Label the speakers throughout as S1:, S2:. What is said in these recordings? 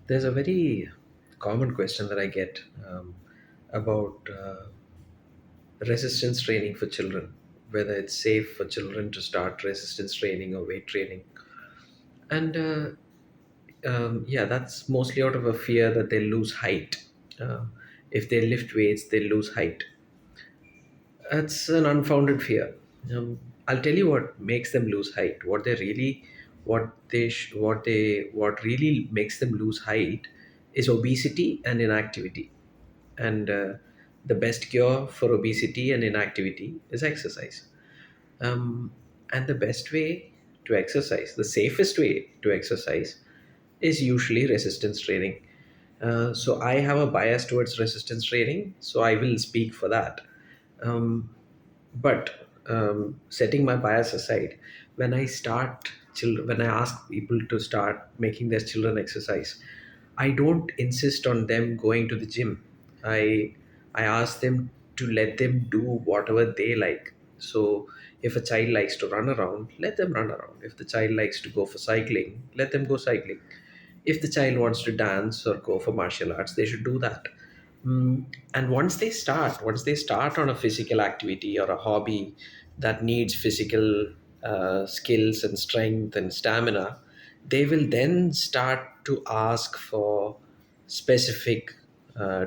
S1: There's a very common question that I get about resistance training for children, whether it's safe for children to start resistance training or weight training. And yeah, that's mostly out of a fear that they lose height. Uh, if they lift weights, they lose height. That's an unfounded fear. I'll tell you what makes them lose height. What really makes them lose height is obesity and inactivity. And the best cure for obesity and inactivity is exercise. Um, and the best way to exercise, the safest way to exercise, is usually resistance training. So I have a bias towards resistance training, so I will speak for that. But setting my bias aside, when I ask people to start making their children exercise, I don't insist on them going to the gym. I i ask them to let them do whatever they like. So if a child likes to run around, let them run around. If the child likes to go for cycling, let them go cycling. If the child wants to dance or go for martial arts, they should do that. And once they start on a physical activity or a hobby that needs physical skills and strength and stamina, they will then start to ask for specific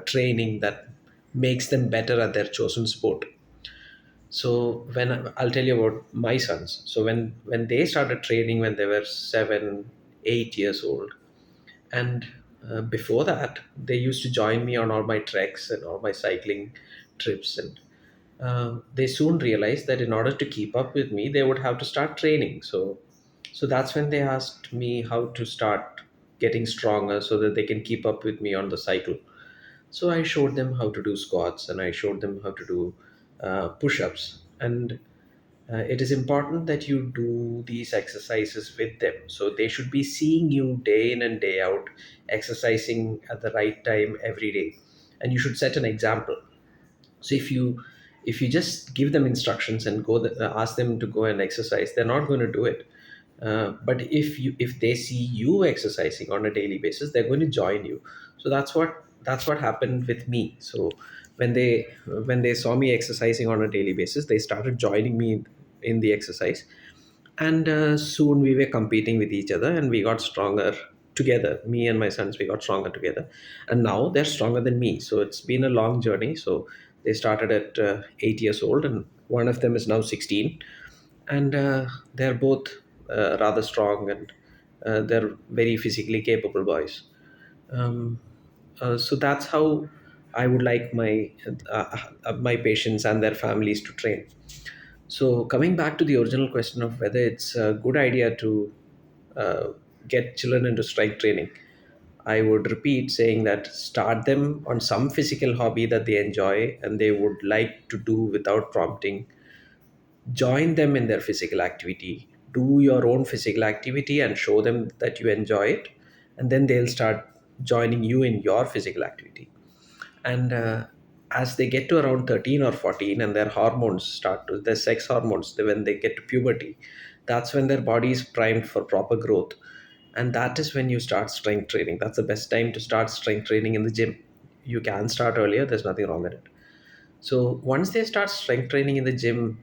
S1: training that makes them better at their chosen sport. So I'll tell you about my sons. So when they started training when they were 7, 8 years old, and before that, they used to join me on all my treks and all my cycling trips. And they soon realized that in order to keep up with me, they would have to start training. So that's when they asked me how to start getting stronger so that they can keep up with me on the cycle. So I showed them how to do squats and I showed them how to do push-ups. And it is important that you do these exercises with them. So they should be seeing you day in and day out, exercising at the right time every day. And you should set an example. So if you just give them instructions and ask them to go and exercise, they're not going to do it. But if they see you exercising on a daily basis, they're going to join you. So that's what happened with me. So when they saw me exercising on a daily basis, they started joining me in the exercise. And soon we were competing with each other and we got stronger together. Me and my sons, we got stronger together, and now they're stronger than me. So it's been a long journey. So they started at 8 years old, and one of them is now 16. And they're both rather strong, and they're very physically capable boys. So that's how I would like my patients and their families to train. So coming back to the original question of whether it's a good idea to uh, get children into strength training, I would repeat saying that start them on some physical hobby that they enjoy and they would like to do without prompting. Join them in their physical activity. Do your own physical activity and show them that you enjoy it, and then they'll start joining you in your physical activity. And as they get to around 13 or 14 and their hormones start to their sex hormones, when they get to puberty, that's when their body is primed for proper growth. And that is when you start strength training. That's the best time to start strength training in the gym. You can start earlier, there's nothing wrong with it. So once they start strength training in the gym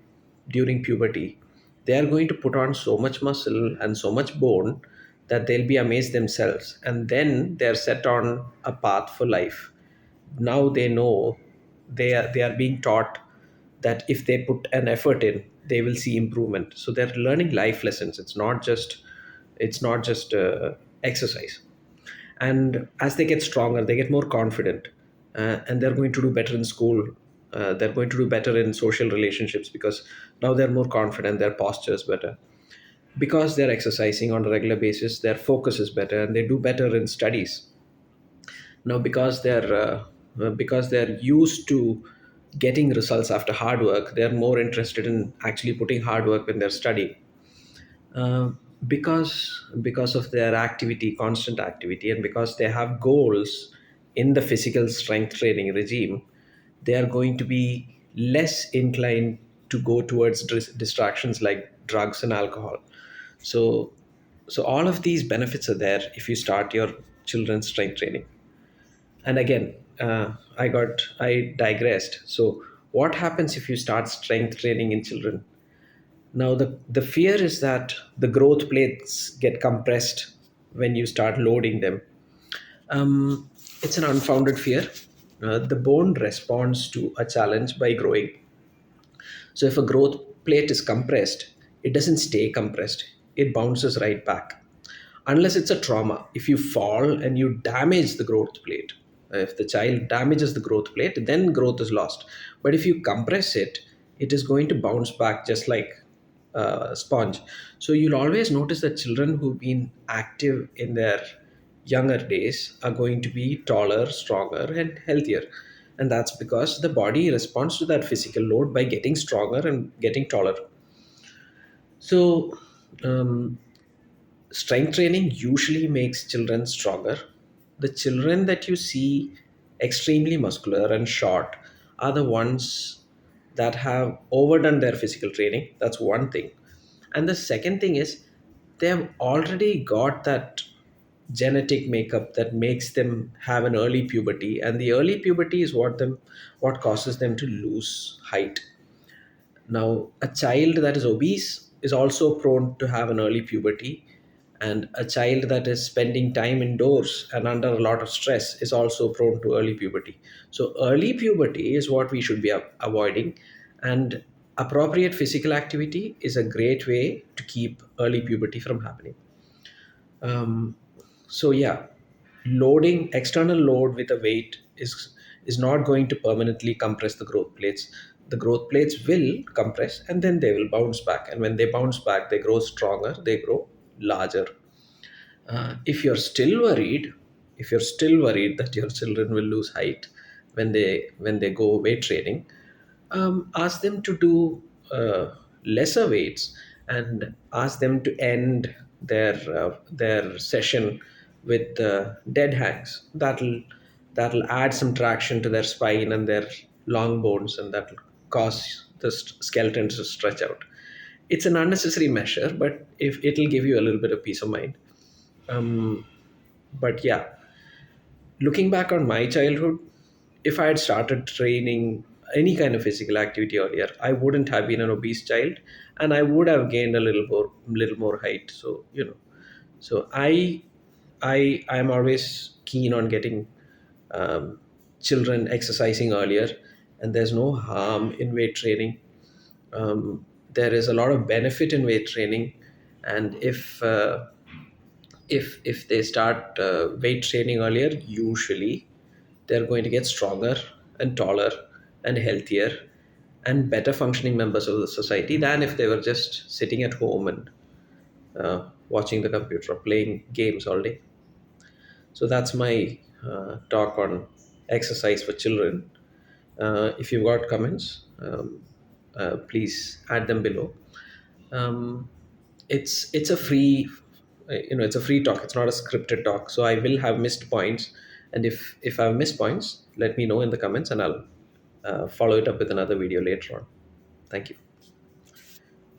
S1: during puberty, they are going to put on so much muscle and so much bone that they'll be amazed themselves. And then they're set on a path for life. Now they know, they are being taught that if they put an effort in, they will see improvement. So they're learning life lessons. It's not just exercise. And as they get stronger, they get more confident, and they're going to do better in school. They're going to do better in social relationships because now they're more confident, their posture is better. Because they're exercising on a regular basis, their focus is better and they do better in studies. Now because they're used to getting results after hard work, they're more interested in actually putting hard work when they're studying. uh, because of their activity, constant activity, and because they have goals in the physical strength training regime, they are going to be less inclined to go towards distractions like drugs and alcohol. So so all of these benefits are there if you start your children's strength training. And again, I digressed. So what happens if you start strength training in children? Now the fear is that the growth plates get compressed when you start loading them. It's an unfounded fear. The bone responds to a challenge by growing. So if a growth plate is compressed, it doesn't stay compressed. It bounces right back. Unless it's a trauma. If you fall and you damage the growth plate, if the child damages the growth plate, then growth is lost. But if you compress it, it is going to bounce back just like a sponge. So you'll always notice that children who've been active in their younger days are going to be taller, stronger, and healthier. And that's because the body responds to that physical load by getting stronger and getting taller. So, um, strength training usually makes children stronger. The children that you see extremely muscular and short are the ones that have overdone their physical training. That's one thing. And the second thing is they have already got that genetic makeup that makes them have an early puberty, and the early puberty is what causes them to lose height. Now, a child that is obese is also prone to have an early puberty, and a child that is spending time indoors and under a lot of stress is also prone to early puberty. So, early puberty is what we should be avoiding, and appropriate physical activity is a great way to keep early puberty from happening. Um, so, yeah, loading external load with a weight is not going to permanently compress the growth plates. The growth plates will compress and then they will bounce back, and when they bounce back they grow stronger, they grow larger. If you're still worried, if you're still worried that your children will lose height when they go weight training, ask them to do lesser weights, and ask them to end their session with dead hangs. That'll add some traction to their spine and their long bones, and that'll cause the skeleton to stretch out. It's an unnecessary measure, but if it'll give you a little bit of peace of mind. um, but yeah, looking back on my childhood, if I had started training any kind of physical activity earlier, I wouldn't have been an obese child, and I would have gained a little more height. So so I am always keen on getting um, children exercising earlier, and there's no harm in weight training. There is a lot of benefit in weight training, and if they start weight training earlier, usually they're going to get stronger and taller and healthier and better functioning members of the society than if they were just sitting at home and watching the computer or playing games all day. So that's my talk on exercise for children. If you've got comments, please add them below. um, it's a free, it's a free talk, it's not a scripted talk, so I will have missed points, and if I've missed points, let me know in the comments, and I'll follow it up with another video later on. Thank you.